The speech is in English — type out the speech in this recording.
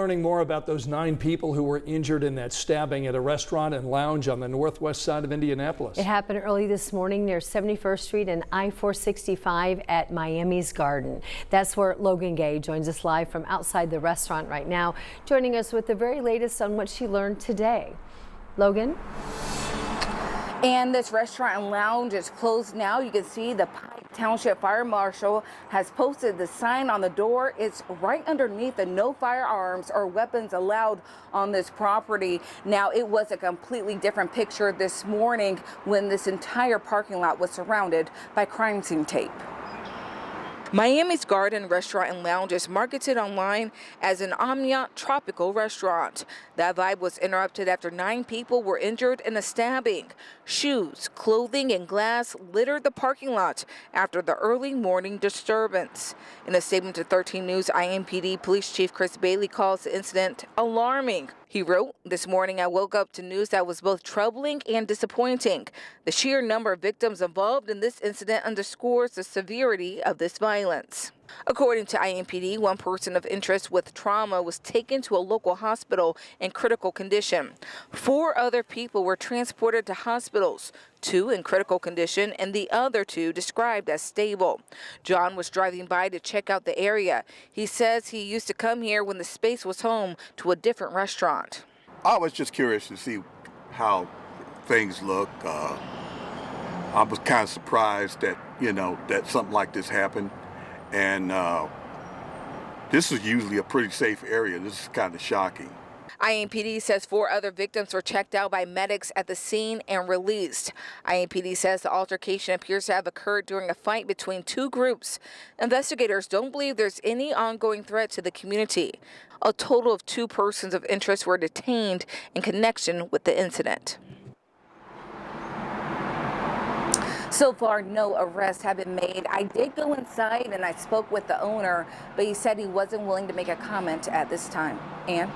Learning more about those 9 people who were injured in that stabbing at a restaurant and lounge on the northwest side of Indianapolis. It happened early this morning near 71st Street and I-465 at Miami's Garden. That's where Logan Gay joins us live from outside the restaurant right now, joining us with the very latest on what she learned today. Logan? And this restaurant and lounge is closed now. You can see the Pike Township Fire Marshal has posted the sign on the door. It's right underneath the no firearms or weapons allowed on this property. Now, it was a completely different picture this morning when this entire parking lot was surrounded by crime scene tape. Miami's Garden Restaurant and Lounge is marketed online as an ambient tropical restaurant. That vibe was interrupted after 9 people were injured in a stabbing. Shoes, clothing, and glass littered the parking lot after the early morning disturbance. In a statement to 13 News, IMPD Police Chief Chris Bailey calls the incident alarming. He wrote, "This morning I woke up to news that was both troubling and disappointing. The sheer number of victims involved in this incident underscores the severity of this violence." According to IMPD, 1 person of interest with trauma was taken to a local hospital in critical condition. 4 other people were transported to hospitals, 2 in critical condition and the other 2 described as stable. John was driving by to check out the area. He says he used to come here when the space was home to a different restaurant. I was just curious to see how things look. I was kind of surprised that, that something like this happened. And this is usually a pretty safe area. This is kind of shocking. IMPD says 4 other victims were checked out by medics at the scene and released. IMPD says the altercation appears to have occurred during a fight between 2 groups. Investigators don't believe there's any ongoing threat to the community. A total of 2 persons of interest were detained in connection with the incident. So far, no arrests have been made. I did go inside and I spoke with the owner, but he said he wasn't willing to make a comment at this time. Ann?